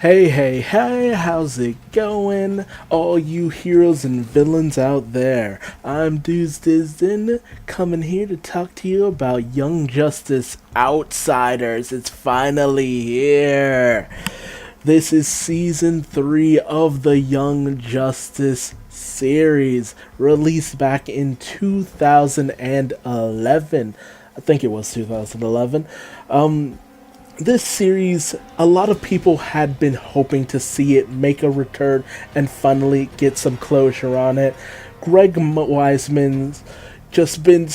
Hey, how's it going? All you heroes and villains out there. I'm Duuz-Diz-Din, coming here to talk to you about Young Justice Outsiders. It's finally here. This is season 3 of the Young Justice series, released back in 2011. I think it was 2011. This series, a lot of people had been hoping to see it make a return and finally get some closure on it. Wiseman's just been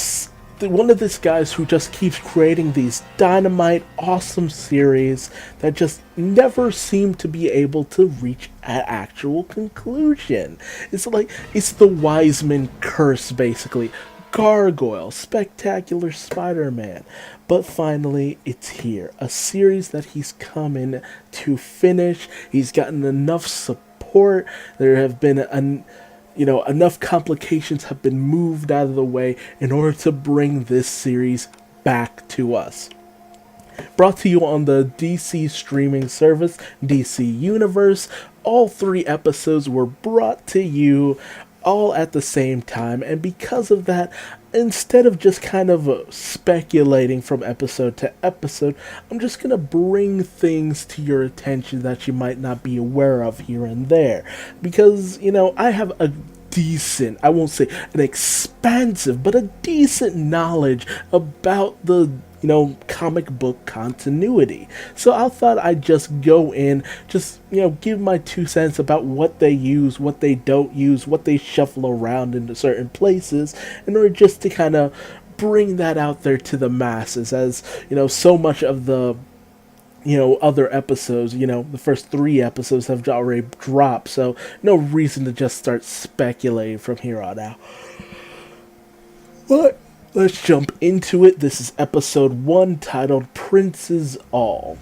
one of these guys who just keeps creating these dynamite, awesome series that just never seem to be able to reach an actual conclusion. It's like, it's the Wiseman curse, basically. Gargoyle, Spectacular Spider-Man. But finally, it's here. A series that he's coming to finish. He's gotten enough support. There have been enough complications have been moved out of the way in order to bring this series back to us. Brought to you on the DC streaming service, DC Universe. All 3 episodes were brought to you all at the same time, and because of that, instead of just kind of speculating from episode to episode, I'm just gonna bring things to your attention that you might not be aware of here and there, because I have a decent, I won't say an expansive, but a decent knowledge about the comic book continuity. So I thought I'd just go in, just, give my 2 cents about what they use, what they don't use, what they shuffle around into certain places, in order just to kind of bring that out there to the masses, as, so much of the other episodes, the first 3 episodes have already dropped, so no reason to just start speculating from here on out. But let's jump into it. This is episode 1, titled Prince's All.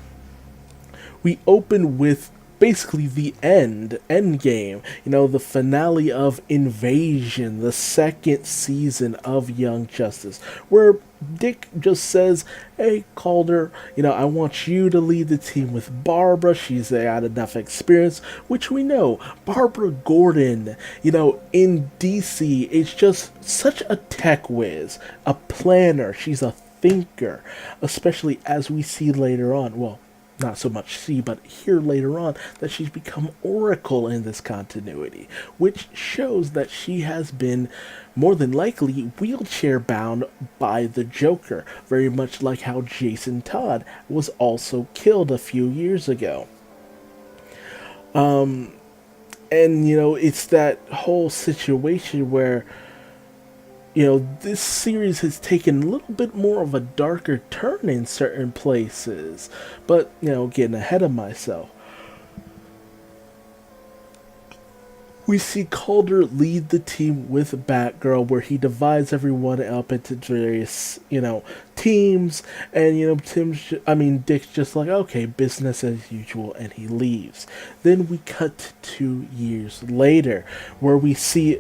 We open with basically the end game, the finale of Invasion, the 2nd season of Young Justice, where Dick just says, hey, Calder, I want you to lead the team with Barbara. She's got enough experience, which we know. Barbara Gordon, in DC, is just such a tech whiz, a planner. She's a thinker, especially as we see later on. Well, not so much see, but hear later on that she's become Oracle in this continuity, which shows that she has been more than likely wheelchair bound by the Joker, very much like how Jason Todd was also killed a few years ago. And it's that whole situation where this series has taken a little bit more of a darker turn in certain places. But, getting ahead of myself. We see Calder lead the team with Batgirl, where he divides everyone up into various, teams. And, Dick's just like, okay, business as usual, and he leaves. Then we cut to 2 years later, where we see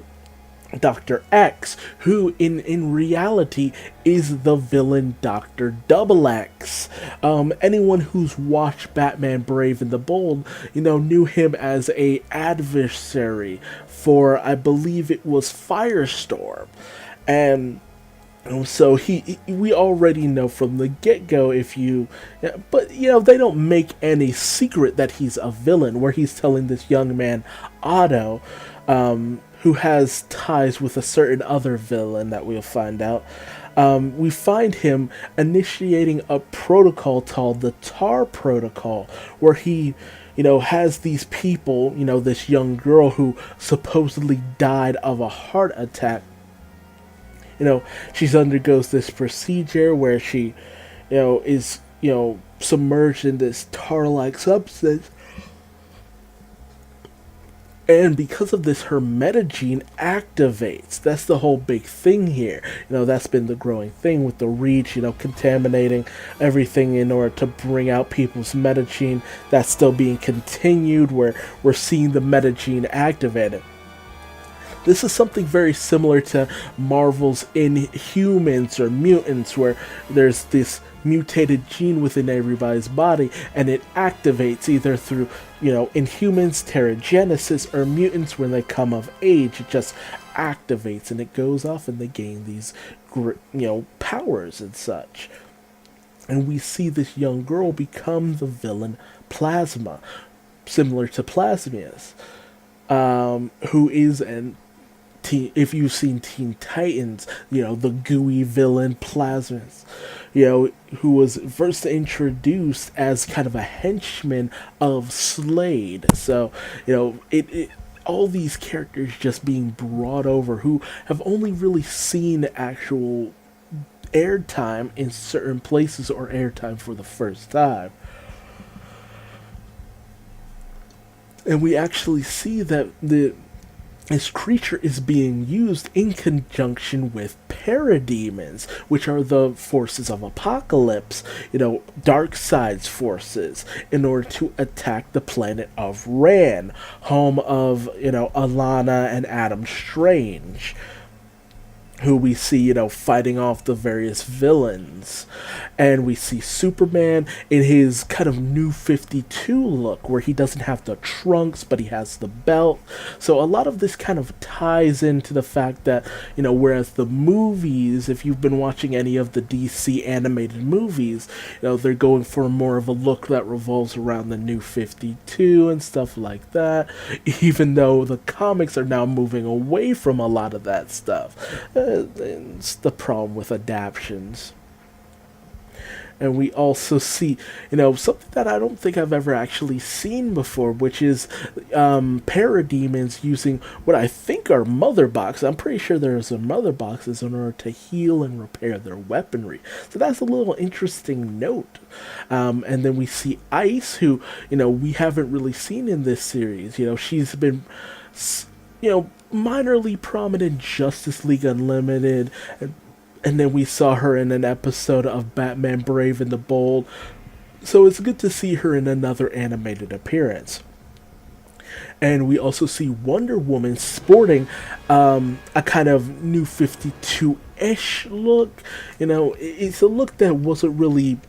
Dr. X, who in reality is the villain Dr. Double X. Anyone who's watched Batman Brave and the Bold, knew him as a adversary for, I believe it was Firestorm. And so we already know from the get-go, but they don't make any secret that he's a villain, where he's telling this young man, Otto, who has ties with a certain other villain that we'll find out. We find him initiating a protocol called the TAR Protocol, where he, has these people, this young girl who supposedly died of a heart attack. She undergoes this procedure where she, is, submerged in this tar-like substance. And because of this, her metagene activates. That's the whole big thing here. That's been the growing thing with the Reach, contaminating everything in order to bring out people's metagene. That's still being continued, where we're seeing the metagene activated. This is something very similar to Marvel's Inhumans or Mutants, where there's this mutated gene within everybody's body, and it activates either through, in humans, pterogenesis, or mutants when they come of age. It just activates and it goes off and they gain these, powers and such. And we see this young girl become the villain Plasma, similar to Plasmius, who is an if you've seen Teen Titans, the gooey villain Plasmus, who was first introduced as kind of a henchman of Slade. So, all these characters just being brought over who have only really seen actual airtime in certain places or airtime for the first time. And we actually see that this creature is being used in conjunction with parademons, which are the forces of Apocalypse, Darkseid's forces, in order to attack the planet of Ran, home of, Alana and Adam Strange, who we see, fighting off the various villains. And we see Superman in his kind of new 52 look, where he doesn't have the trunks, but he has the belt. So a lot of this kind of ties into the fact that, whereas the movies, if you've been watching any of the DC animated movies, they're going for more of a look that revolves around the new 52 and stuff like that, even though the comics are now moving away from a lot of that stuff. It's the problem with adaptions. And we also see, something that I don't think I've ever actually seen before, which is parademons using what I think are mother boxes. I'm pretty sure there's some mother boxes in order to heal and repair their weaponry. So that's a little interesting note. And then we see Ice, who, we haven't really seen in this series. She's been, minorly prominent in Justice League Unlimited, and then we saw her in an episode of Batman Brave and the Bold, so it's good to see her in another animated appearance. And we also see Wonder Woman sporting a kind of new 52-ish look. It's a look that wasn't really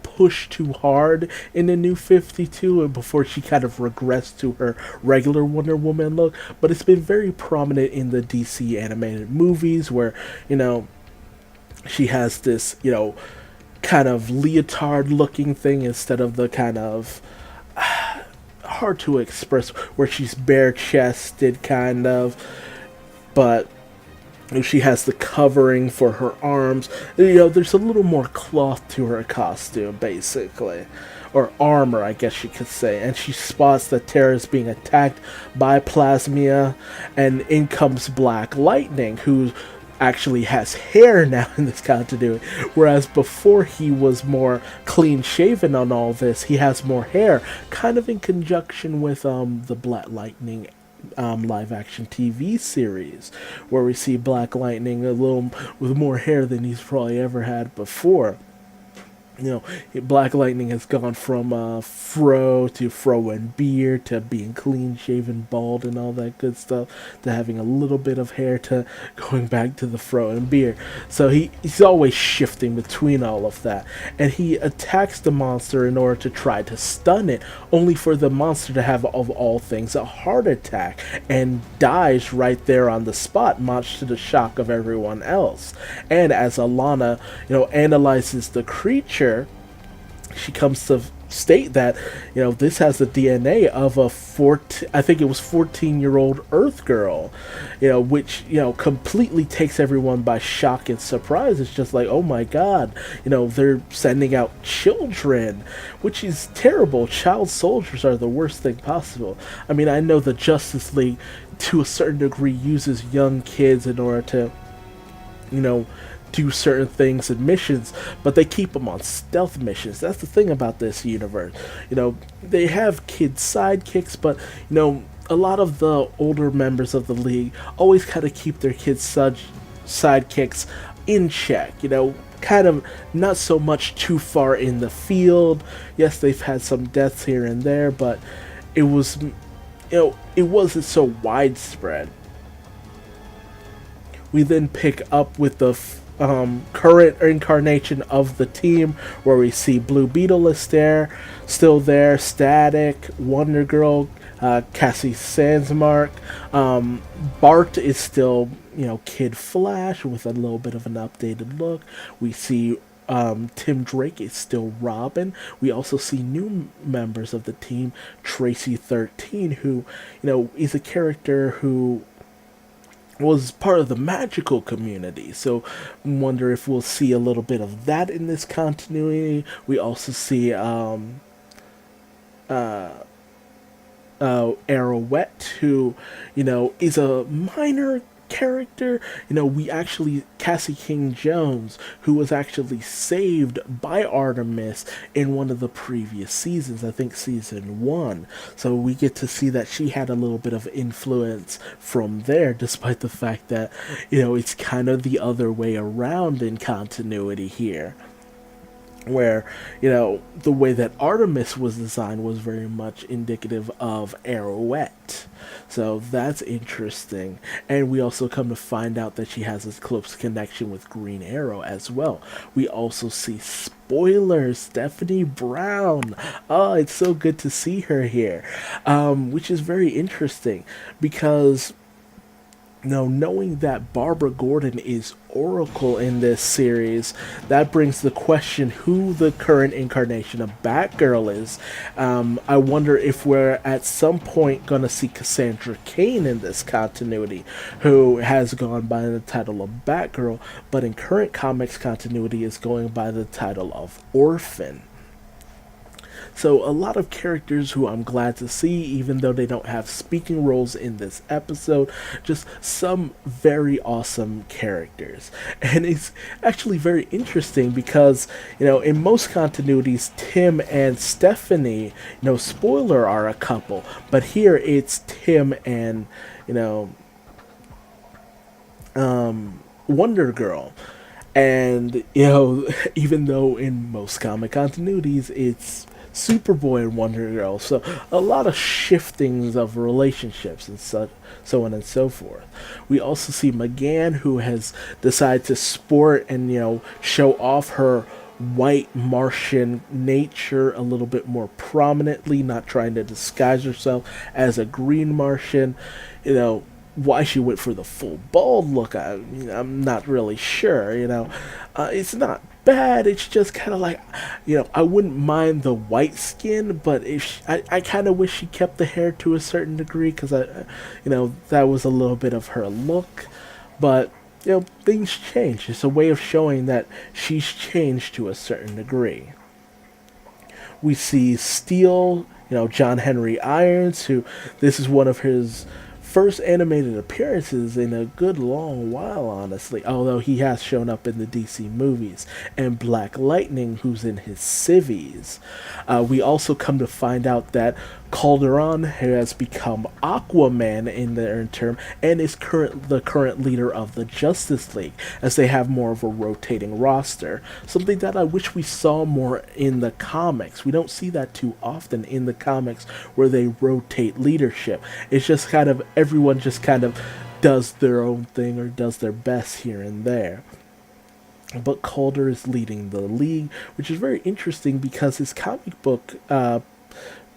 pushed too hard in the new 52 and before she kind of regressed to her regular Wonder Woman look, but it's been very prominent in the DC animated movies where, she has this, kind of leotard looking thing instead of the kind of hard to express where she's bare chested kind of, but she has the covering for her arms. There's a little more cloth to her costume, basically. Or armor, I guess you could say. And she spots that Terra is being attacked by Plasmia. And in comes Black Lightning, who actually has hair now in this continuity. Whereas before he was more clean-shaven on all this, he has more hair. Kind of in conjunction with the Black Lightning live-action TV series, where we see Black Lightning a little with more hair than he's probably ever had before. Black Lightning has gone from fro to fro and beard to being clean-shaven, bald, and all that good stuff, to having a little bit of hair to going back to the fro and beard. So he's always shifting between all of that. And he attacks the monster in order to try to stun it, only for the monster to have, of all things, a heart attack and dies right there on the spot, much to the shock of everyone else. And as Alana, analyzes the creature, she comes to state that, this has the DNA of a 14-year-old Earth girl, which, completely takes everyone by shock and surprise. It's just like, oh my god, they're sending out children, which is terrible. Child soldiers are the worst thing possible. I mean, I know the Justice League, to a certain degree, uses young kids in order to, do certain things and missions, but they keep them on stealth missions. That's the thing about this universe. They have kid sidekicks, but, a lot of the older members of the League always kind of keep their kids' sidekicks in check, kind of not so much too far in the field. Yes, they've had some deaths here and there, but it was, it wasn't so widespread. We then pick up with the current incarnation of the team, where we see Blue Beetle is still there, Static, Wonder Girl, Cassie Sandsmark, Bart is still, Kid Flash with a little bit of an updated look. We see Tim Drake is still Robin. We also see new members of the team, Tracy 13, who, is a character who was part of the magical community. So, wonder if we'll see a little bit of that in this continuity. We also see Arrowette, who, is a minor character. We actually, Cassie King Jones, who was actually saved by Artemis in one of the previous seasons, I think season 1. So we get to see that she had a little bit of influence from there, despite the fact that, it's kind of the other way around in continuity here, where the way that Artemis was designed was very much indicative of Arrowette. So that's interesting. And we also come to find out that she has a close connection with Green Arrow as well. We also see, spoilers, Stephanie Brown. Oh, it's so good to see her here, which is very interesting because knowing that Barbara Gordon is Oracle in this series, that brings the question who the current incarnation of Batgirl is. I wonder if we're at some point going to see Cassandra Cain in this continuity, who has gone by the title of Batgirl, but in current comics continuity is going by the title of Orphan. So a lot of characters who I'm glad to see, even though they don't have speaking roles in this episode, just some very awesome characters. And it's actually very interesting because, in most continuities, Tim and Stephanie, spoiler, are a couple. But here it's Tim and, Wonder Girl. And, even though in most comic continuities it's Superboy and Wonder Girl, so a lot of shiftings of relationships and so on and so forth. We also see McGann, who has decided to sport and show off her white Martian nature a little bit more prominently, not trying to disguise herself as a green Martian. Why she went for the full bald look, I'm not really sure. It's not bad. It's just kind of like, I wouldn't mind the white skin, but I kind of wish she kept the hair to a certain degree, because that was a little bit of her look. But things change. It's a way of showing that she's changed to a certain degree. We see Steel, John Henry Irons, who this is one of his first animated appearances in a good long while, honestly, although he has shown up in the DC movies, and Black Lightning, who's in his civvies. We also come to find out that Calderon has become Aquaman in their interim and is the current leader of the Justice League, as they have more of a rotating roster, something that I wish we saw more in the comics. We don't see that too often in the comics, where they rotate leadership. It's just kind of everyone just kind of does their own thing or does their best here and there. But Calder is leading the league, which is very interesting because his comic book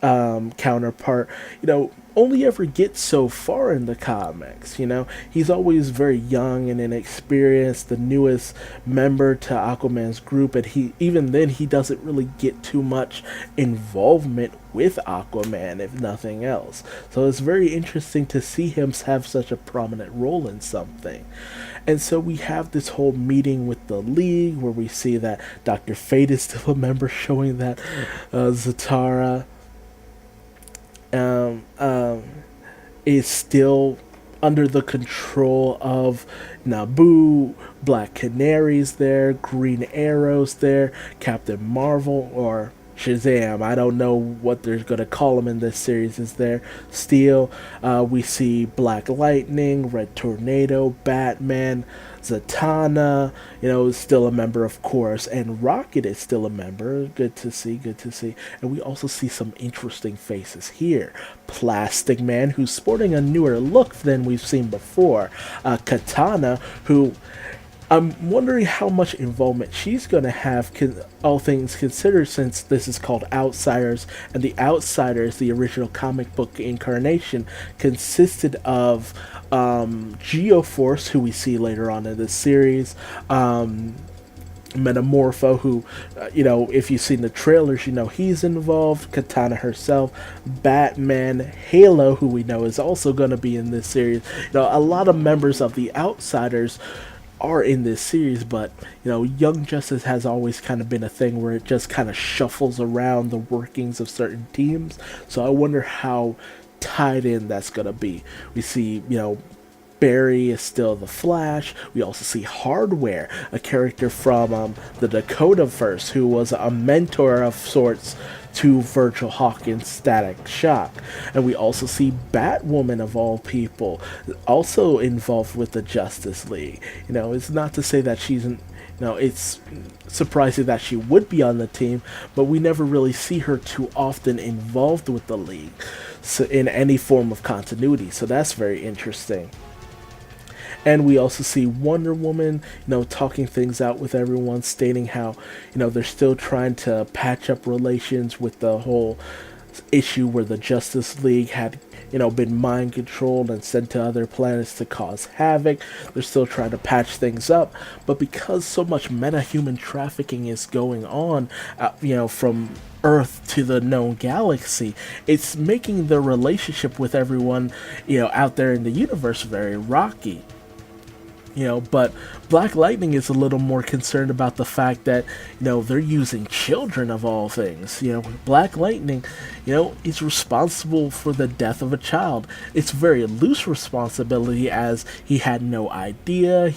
counterpart, only ever gets so far in the comics. He's always very young and inexperienced, the newest member to Aquaman's group, and even then he doesn't really get too much involvement with Aquaman, if nothing else. So it's very interesting to see him have such a prominent role in something. And so we have this whole meeting with the League, where we see that Dr. Fate is still a member, showing that Zatara is still under the control of Naboo. Black Canary's there, Green Arrow's there, Captain Marvel, or Shazam, I don't know what they're going to call him in this series, is there. Steel, we see Black Lightning, Red Tornado, Batman, Zatanna, is still a member, of course, and Rocket is still a member. Good to see. And we also see some interesting faces here. Plastic Man, who's sporting a newer look than we've seen before. Katana, who I'm wondering how much involvement she's going to have, all things considered, since this is called Outsiders, and the Outsiders, the original comic book incarnation, consisted of Geoforce, who we see later on in this series, Metamorpho, who, if you've seen the trailers, he's involved, Katana herself, Batman, Halo, who we know is also going to be in this series. A lot of members of the Outsiders are in this series, but Young Justice has always kind of been a thing where it just kind of shuffles around the workings of certain teams. So I wonder how tied in that's gonna be. We see, Barry is still the Flash. We also see Hardware, a character from the Dakotaverse, who was a mentor of sorts to Virgil Hawkins' Static Shock. And we also see Batwoman, of all people, also involved with the Justice League. It's not to say that she's it's surprising that she would be on the team, but we never really see her too often involved with the League, so in any form of continuity. So that's very interesting. And we also see Wonder Woman, talking things out with everyone, stating how, they're still trying to patch up relations with the whole issue where the Justice League had, been mind controlled and sent to other planets to cause havoc. They're still trying to patch things up, but because so much meta-human trafficking is going on, from Earth to the known galaxy, it's making the relationship with everyone, out there in the universe very rocky. But Black Lightning is a little more concerned about the fact that, they're using children, of all things. Black Lightning, is responsible for the death of a child. It's very loose responsibility, as he had no idea.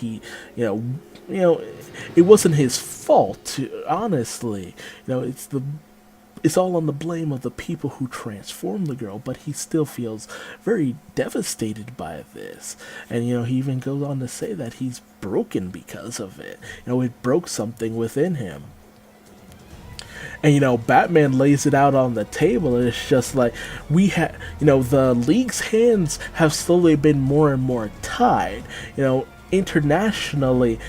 It wasn't his fault, honestly. It's all on the blame of the people who transformed the girl, but he still feels very devastated by this. And, he even goes on to say that he's broken because of it. It broke something within him. And, Batman lays it out on the table, and it's just like, the League's hands have slowly been more and more tied. Internationally,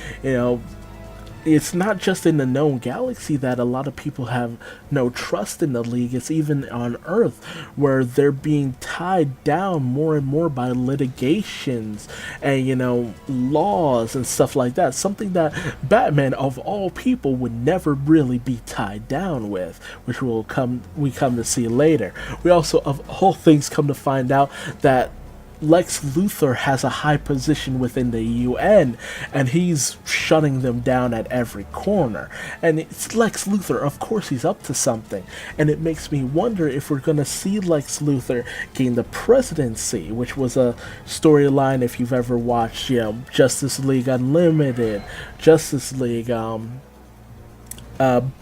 it's not just in the known galaxy that a lot of people have no trust in the League. It's even on Earth, where they're being tied down more and more by litigations and, laws and stuff like that. Something that Batman, of all people, would never really be tied down with, which we come to see later. We also, of all things, come to find out that Lex Luthor has a high position within the UN, and he's shutting them down at every corner. And it's Lex Luthor, of course he's up to something. And it makes me wonder if we're going to see Lex Luthor gain the presidency, which was a storyline if you've ever watched, Justice League Unlimited, Justice League,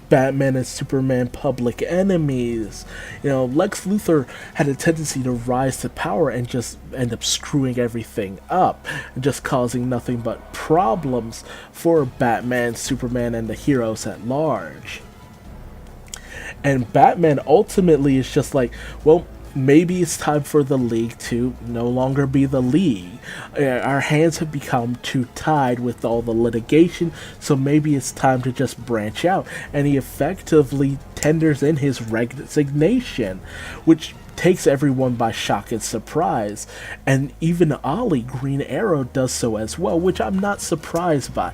Batman and Superman Public Enemies. Lex Luthor had a tendency to rise to power and just end up screwing everything up and just causing nothing but problems for Batman, Superman, and the heroes at large. And Batman ultimately is just like, well, maybe it's time for the League to no longer be the League. Our hands have become too tied with all the litigation, so maybe it's time to just branch out. And he effectively tenders in his resignation, which takes everyone by shock and surprise. And even Ollie, Green Arrow, does so as well, which I'm not surprised by.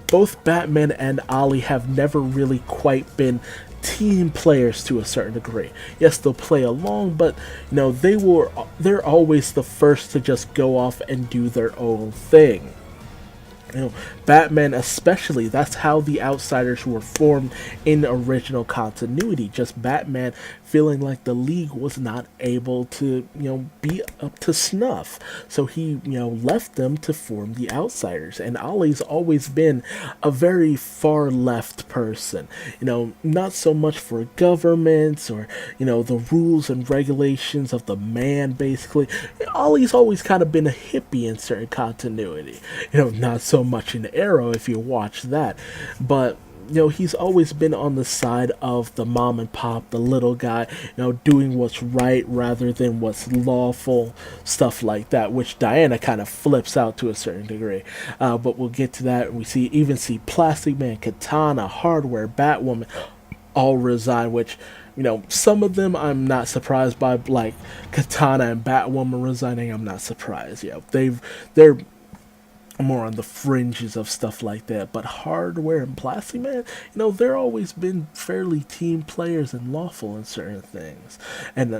Both Batman and Ollie have never really quite been team players to a certain degree. Yes, they'll play along, but they're always the first to just go off and do their own thing. Batman especially, that's how the Outsiders were formed in original continuity. Just Batman feeling like the League was not able to, be up to snuff. So he, left them to form the Outsiders. And Ollie's always been a very far left person. Not so much for governments or, the rules and regulations of the man, basically. Ollie's always kind of been a hippie in certain continuity. Not so much in Arrow if you watch that. But he's always been on the side of the mom and pop, the little guy, doing what's right rather than what's lawful, stuff like that, which Diana kind of flips out to a certain degree. But we'll get to that. We see Plastic Man, Katana, Hardware, Batwoman all resign, which, some of them I'm not surprised by, like Katana and Batwoman resigning. I'm not surprised. They're more on the fringes of stuff like that. But Hardware and Plastic Man, they're always been fairly team players and lawful in certain things. And,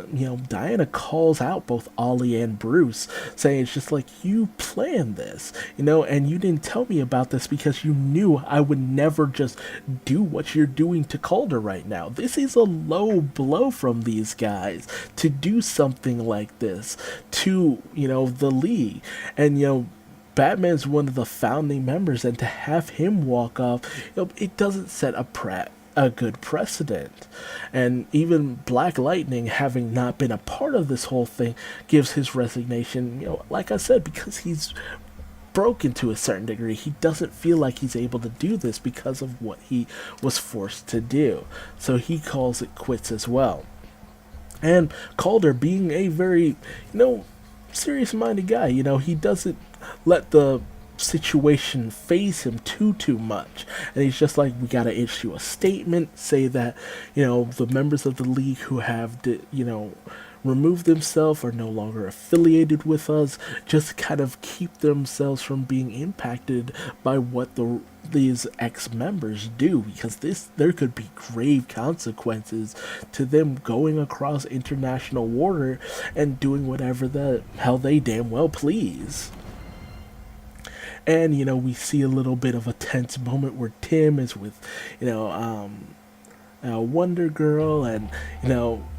Diana calls out both Ollie and Bruce, saying it's just like, you planned this, and you didn't tell me about this because you knew I would never just do what you're doing to Calder right now. This is a low blow from these guys to do something like this to, the league. And, Batman's one of the founding members, and to have him walk off, it doesn't set a good precedent. And even Black Lightning, having not been a part of this whole thing, gives his resignation, like I said, because he's broken to a certain degree. He doesn't feel like he's able to do this because of what he was forced to do. So he calls it quits as well. And Calder, being a very, serious-minded guy, he doesn't let the situation phase him too much, and he's just like, we gotta issue a statement, say that the members of the league who have removed themselves are no longer affiliated with us, just kind of keep themselves from being impacted by what these ex-members do, because there could be grave consequences to them going across international water and doing whatever the hell they damn well please. And, we see a little bit of a tense moment where Tim is with, Wonder Girl, and,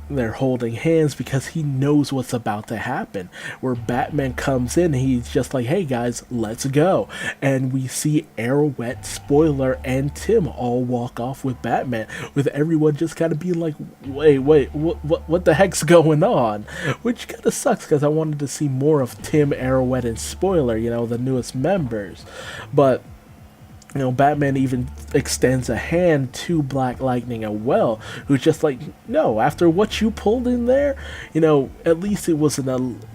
they're holding hands because he knows what's about to happen. Where Batman comes in, he's just like, hey guys, let's go. And we see Arrowette, Spoiler, and Tim all walk off with Batman, with everyone just kind of being like, wait, what the heck's going on? Which kind of sucks, because I wanted to see more of Tim, Arrowette, and Spoiler, the newest members. But Batman even extends a hand to Black Lightning as well, who's just like, no, after what you pulled in there, at least it wasn't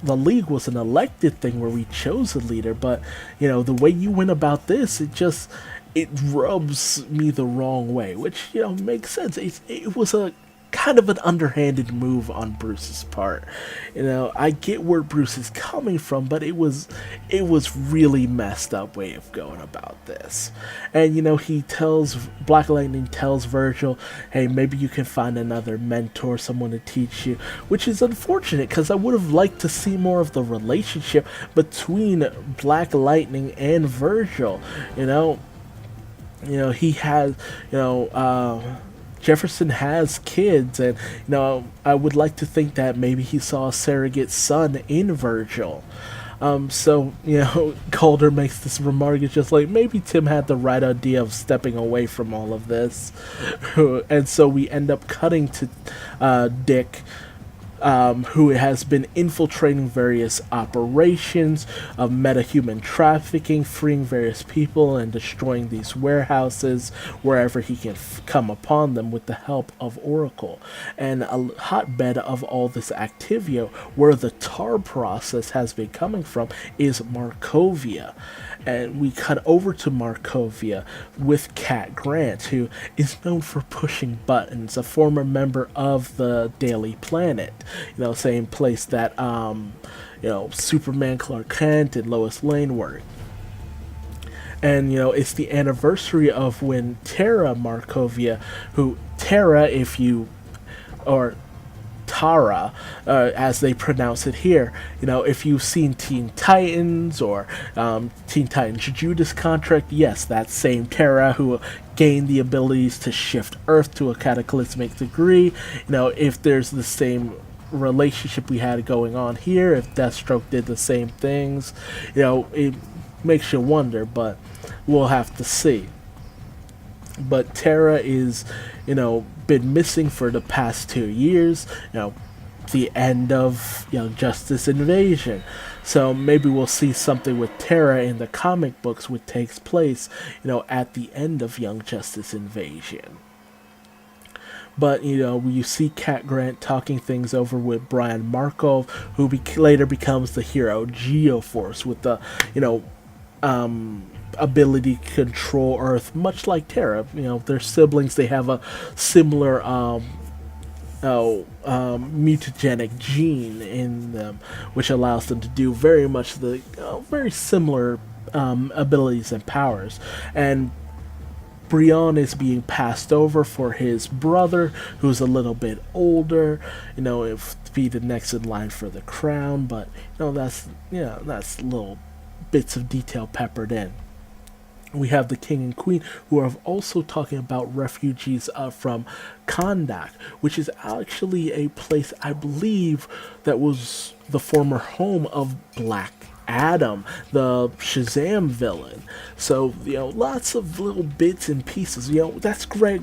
the league was an elected thing where we chose a leader, but, the way you went about this, it rubs me the wrong way, which, makes sense. It was a kind of an underhanded move on Bruce's part. I get where Bruce is coming from, but it was really messed up way of going about this. And Black Lightning tells Virgil, hey, maybe you can find another mentor, someone to teach you, which is unfortunate because I would have liked to see more of the relationship between Black Lightning and Virgil. He has, Jefferson has kids, and I would like to think that maybe he saw a surrogate son in Virgil. So Calder makes this remark. It's just like, maybe Tim had the right idea of stepping away from all of this, and so we end up cutting to Dick, who has been infiltrating various operations of metahuman trafficking, freeing various people, and destroying these warehouses wherever he can come upon them with the help of Oracle. And a hotbed of all this activity, where the tar process has been coming from, is Markovia. And we cut over to Markovia with Cat Grant, who is known for pushing buttons, a former member of the Daily Planet, same place that Superman, Clark Kent, and Lois Lane work. And it's the anniversary of when Tara Markovia, Tara, as they pronounce it here. If you've seen Teen Titans or Teen Titans Judas Contract, yes, that same Tara who gained the abilities to shift Earth to a cataclysmic degree. If there's the same relationship we had going on here, if Deathstroke did the same things, it makes you wonder, but we'll have to see. But Tara is, been missing for the past 2 years. the end of Young Justice Invasion. So maybe we'll see something with Terra in the comic books, which takes place, at the end of Young Justice Invasion. But you see Cat Grant talking things over with Brian Markov, who later becomes the hero Geoforce with the ability to control Earth, much like Terra. They're siblings. They have a similar mutagenic gene in them, which allows them to do very much the very similar abilities and powers. And Brion is being passed over for his brother, who's a little bit older, if to be the next in line for the crown. But that's little bits of detail peppered in. We have the king and queen, who are also talking about refugees from Kandak, which is actually a place, I believe, that was the former home of Black Adam, the Shazam villain. So, lots of little bits and pieces. That's Greg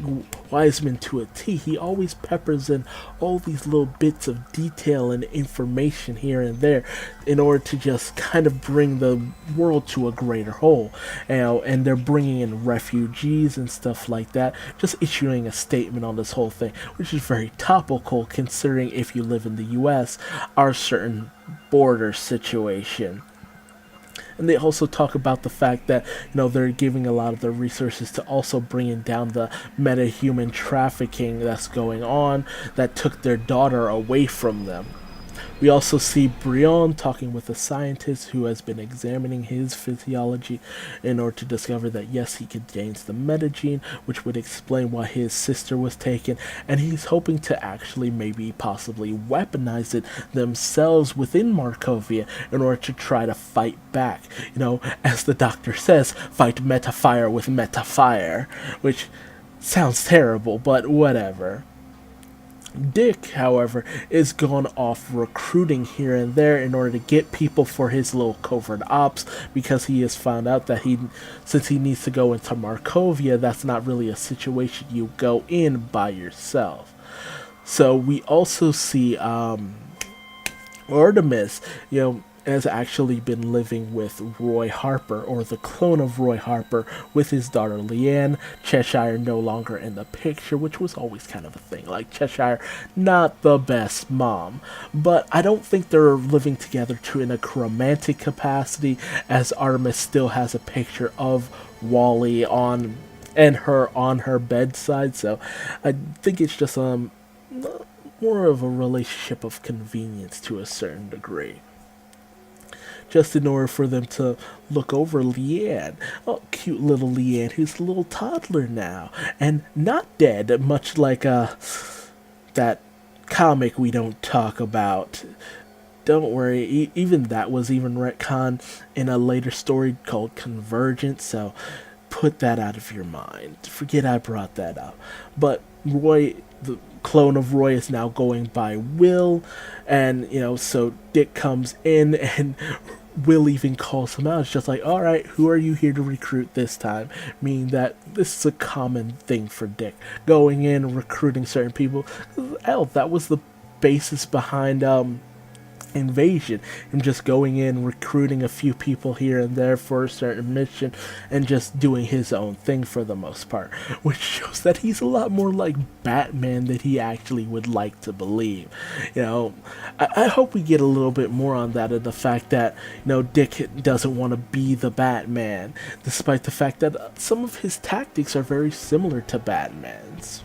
Wiseman to a T. He always peppers in all these little bits of detail and information here and there in order to just kind of bring the world to a greater whole. And they're bringing in refugees and stuff like that, just issuing a statement on this whole thing, which is very topical considering, if you live in the US, our certain border situation. And they also talk about the fact that, they're giving a lot of their resources to also bringing down the meta-human trafficking that's going on that took their daughter away from them. We also see Brion talking with a scientist who has been examining his physiology in order to discover that yes, he contains the metagene, which would explain why his sister was taken, and he's hoping to actually maybe possibly weaponize it themselves within Markovia in order to try to fight back. As the doctor says, fight meta-fire with meta-fire, which sounds terrible, but whatever. Dick, however, is gone off recruiting here and there in order to get people for his little covert ops, because he has found out that since he needs to go into Markovia, that's not really a situation you go in by yourself. So we also see Artemis, has actually been living with Roy Harper, or the clone of Roy Harper, with his daughter Leanne. Cheshire no longer in the picture, which was always kind of a thing. Like, Cheshire, not the best mom. But I don't think they're living together in a romantic capacity, as Artemis still has a picture of Wally on her bedside. So I think it's just more of a relationship of convenience to a certain degree, just in order for them to look over Leanne. Oh, cute little Leanne, who's a little toddler now, and not dead, much like that comic we don't talk about. Don't worry, even that was even retconned in a later story called Convergence, so put that out of your mind. Forget I brought that up. But Roy, the clone of Roy, is now going by Will, and so Dick comes in, and Will even calls him out. It's just like, alright, who are you here to recruit this time? Meaning that this is a common thing for Dick, going in, recruiting certain people. Hell, that was the basis behind Invasion, him just going in, recruiting a few people here and there for a certain mission, and just doing his own thing for the most part, which shows that he's a lot more like Batman than he actually would like to believe. I hope we get a little bit more on that, and the fact that Dick doesn't want to be the Batman, despite the fact that some of his tactics are very similar to Batman's.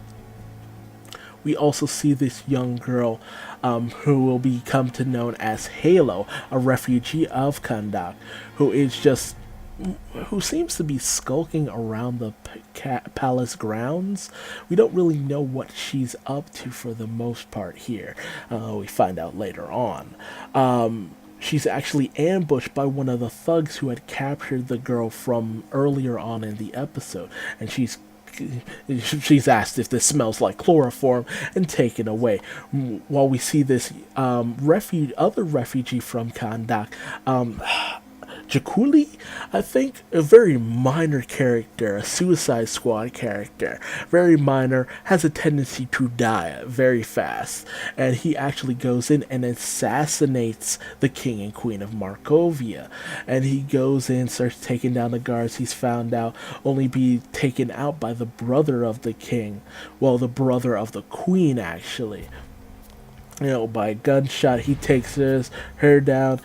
We also see this young girl who will become to known as Halo, a refugee of Kandak, who seems to be skulking around the palace grounds. We don't really know what she's up to for the most part here. We find out later on. She's actually ambushed by one of the thugs who had captured the girl from earlier on in the episode, and she's asked if this smells like chloroform and taken away. While we see this other refugee from Kandak Jakuli, I think, a very minor character, a Suicide Squad character, very minor, has a tendency to die very fast, and he actually goes in and assassinates the king and queen of Markovia, and he goes in, starts taking down the guards. He's found out only be taken out by the brother of the king, well, the brother of the queen actually, by a gunshot. He takes her down,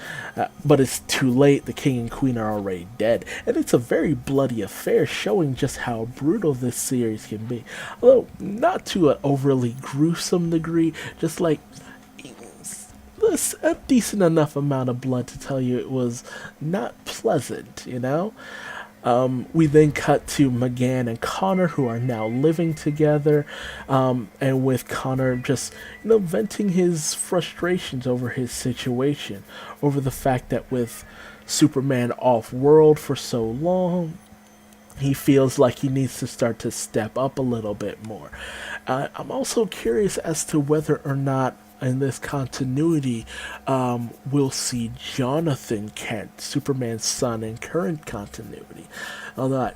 but it's too late. The king and queen are already dead, and it's a very bloody affair, showing just how brutal this series can be. Although not to an overly gruesome degree, just like a decent enough amount of blood to tell you it was not pleasant. We then cut to McGann and Connor, who are now living together, and with Connor just, venting his frustrations over his situation, over the fact that with Superman off-world for so long, he feels like he needs to start to step up a little bit more. I'm also curious as to whether or not in this continuity, we'll see Jonathan Kent, Superman's son, in current continuity. Although,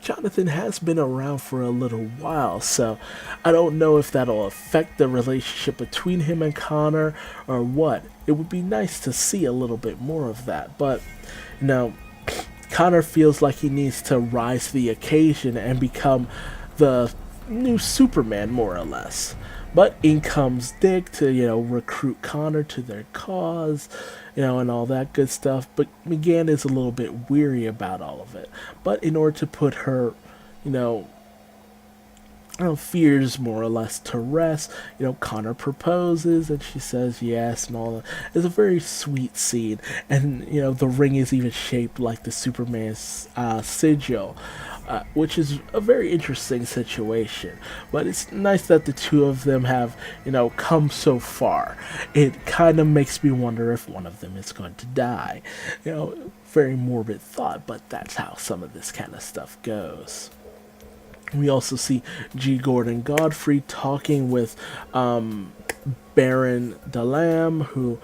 Jonathan has been around for a little while, so I don't know if that'll affect the relationship between him and Connor or what. It would be nice to see a little bit more of that, but, Connor feels like he needs to rise to the occasion and become the new Superman, more or less. But in comes Dick to, recruit Connor to their cause, and all that good stuff. But McGann is a little bit weary about all of it. But in order to put her, fears more or less to rest, Connor proposes and she says yes and all that. It's a very sweet scene. And, the ring is even shaped like the Superman's sigil. Which is a very interesting situation. But it's nice that the two of them have, come so far. It kind of makes me wonder if one of them is going to die. Very morbid thought, but that's how some of this kind of stuff goes. We also see G. Gordon Godfrey talking with Baron DeLam, who,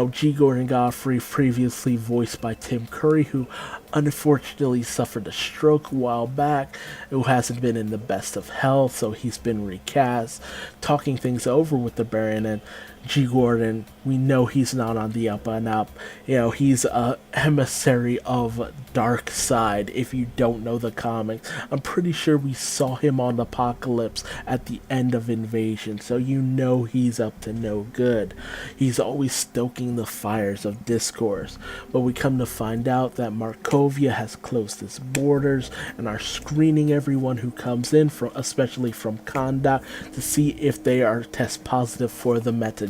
G. Gordon Godfrey, previously voiced by Tim Curry, who unfortunately suffered a stroke a while back, who hasn't been in the best of health, so he's been recast, talking things over with the Baron. And G. Gordon, we know he's not on the up and up. He's a emissary of Darkseid. If you don't know the comics, I'm pretty sure we saw him on Apocalypse at the end of Invasion, so he's up to no good. He's always stoking the fires of discourse. But we come to find out that Markovia has closed its borders and are screening everyone who comes in, especially from Kondak, to see if they are test positive for the metagene.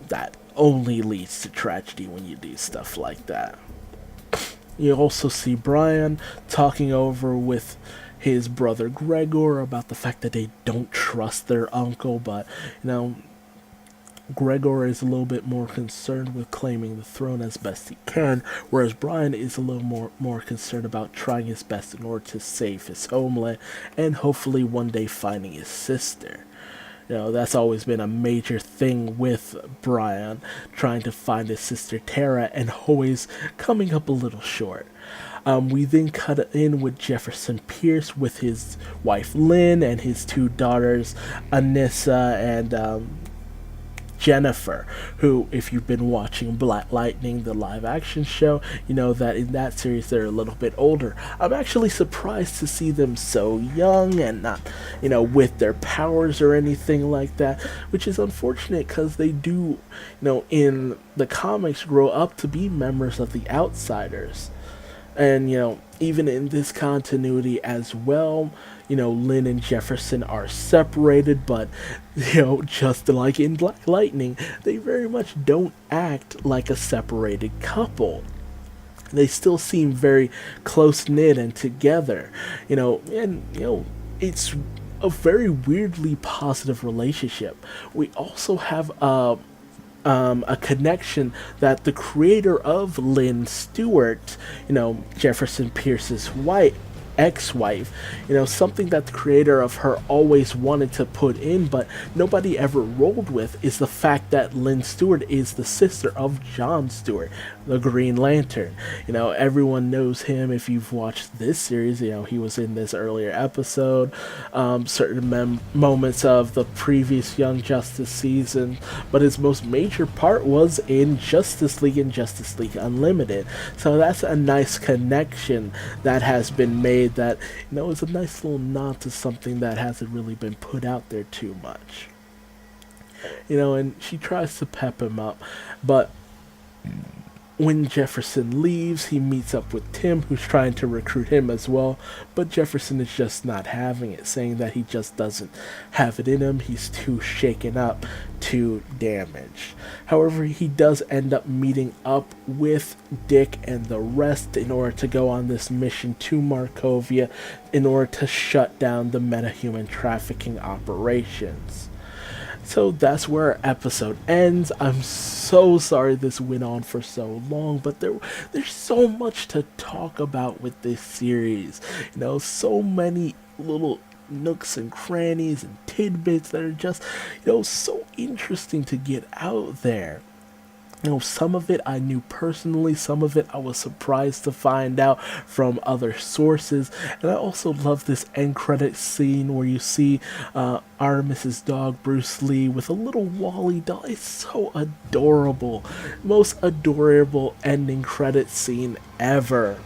That only leads to tragedy when you do stuff like that. You also see Brian talking over with his brother Gregor about the fact that they don't trust their uncle, but, Gregor is a little bit more concerned with claiming the throne as best he can, whereas Brian is a little more concerned about trying his best in order to save his homeland and hopefully one day finding his sister. That's always been a major thing with Brian, trying to find his sister Tara and always coming up a little short. We then cut in with Jefferson Pierce with his wife Lynn and his two daughters Anissa and Jennifer, who, if you've been watching Black Lightning, the live-action show, you know that in that series they're a little bit older. I'm actually surprised to see them so young and not, with their powers or anything like that, which is unfortunate because they do, in the comics grow up to be members of the Outsiders. And, even in this continuity as well, Lynn and Jefferson are separated, but, just like in Black Lightning, they very much don't act like a separated couple. They still seem very close-knit and together, it's a very weirdly positive relationship. We also have a connection that the creator of Lynn Stewart, Jefferson Pierce's wife, ex-wife. Something that the creator of her always wanted to put in, but nobody ever rolled with, is the fact that Lynn Stewart is the sister of John Stewart, the Green Lantern. Everyone knows him if you've watched this series. He was in this earlier episode, certain moments of the previous Young Justice season, but his most major part was in Justice League and Justice League Unlimited. So that's a nice connection that has been made that, is a nice little nod to something that hasn't really been put out there too much. And she tries to pep him up, but when Jefferson leaves, he meets up with Tim, who's trying to recruit him as well, but Jefferson is just not having it, saying that he just doesn't have it in him. He's too shaken up, too damaged. However, he does end up meeting up with Dick and the rest in order to go on this mission to Markovia in order to shut down the metahuman trafficking operations. So that's where our episode ends. I'm so sorry this went on for so long, but there's so much to talk about with this series. So many little nooks and crannies and tidbits that are just, so interesting to get out there. Some of it I knew personally, some of it I was surprised to find out from other sources, and I also love this end credit scene where you see Artemis's dog Bruce Lee with a little Wally doll. It's so adorable. Most adorable ending credit scene ever.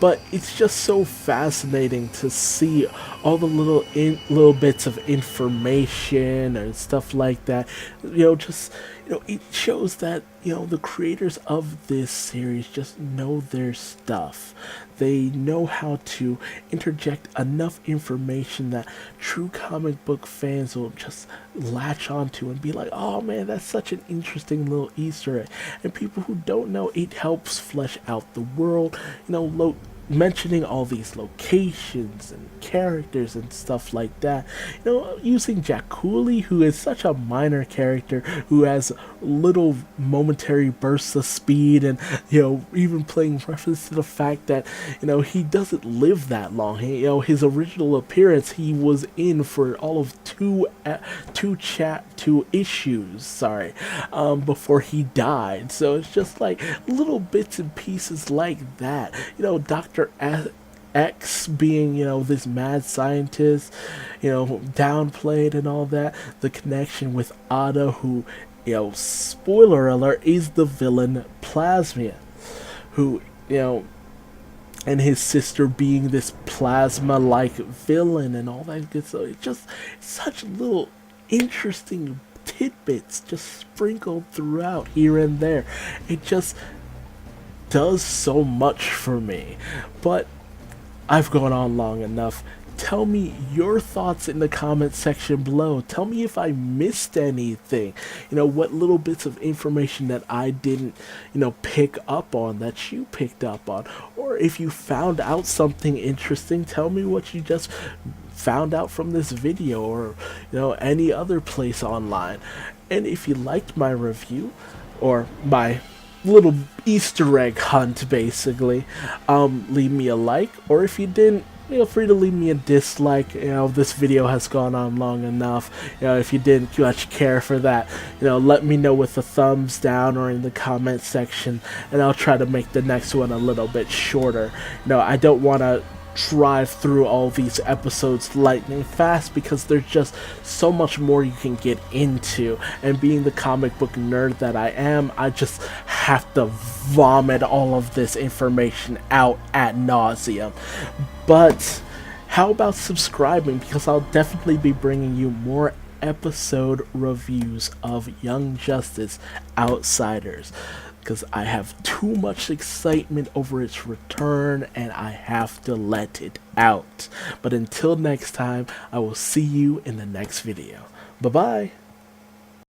But it's just so fascinating to see all the little bits of information and stuff like that. It shows that the creators of this series just know their stuff. They know how to interject enough information that true comic book fans will just latch onto and be like, oh man, that's such an interesting little Easter egg. And people who don't know, it helps flesh out the world, mentioning all these locations and characters and stuff like that. Using Jack Cooley, who is such a minor character, who has little momentary bursts of speed, and even playing reference to the fact that he doesn't live that long. His original appearance, he was in for all of two issues, before he died. So it's just like little bits and pieces like that. Dr. X being, this mad scientist, downplayed and all that. The connection with Otto, who, spoiler alert, is the villain Plasmia, who, and his sister being this plasma-like villain and all that good stuff. It's just such little interesting tidbits just sprinkled throughout here and there. It just does so much for me. But I've gone on long enough. Tell me your thoughts in the comment section below. Tell me if I missed anything. What little bits of information that I didn't, pick up on that you picked up on. Or if you found out something interesting, tell me what you just found out from this video or, any other place online. And if you liked my review or my little Easter egg hunt, basically, leave me a like, or if you didn't, feel free to leave me a dislike. This video has gone on long enough. If you didn't much care for that, let me know with a thumbs down or in the comment section, and I'll try to make the next one a little bit shorter. I don't want to drive through all these episodes lightning fast because there's just so much more you can get into, and being the comic book nerd that I am, I just have to vomit all of this information out ad nauseum. But how about subscribing, because I'll definitely be bringing you more episode reviews of Young Justice Outsiders, because I have too much excitement over its return and I have to let it out. But until next time, I will see you in the next video. Bye bye.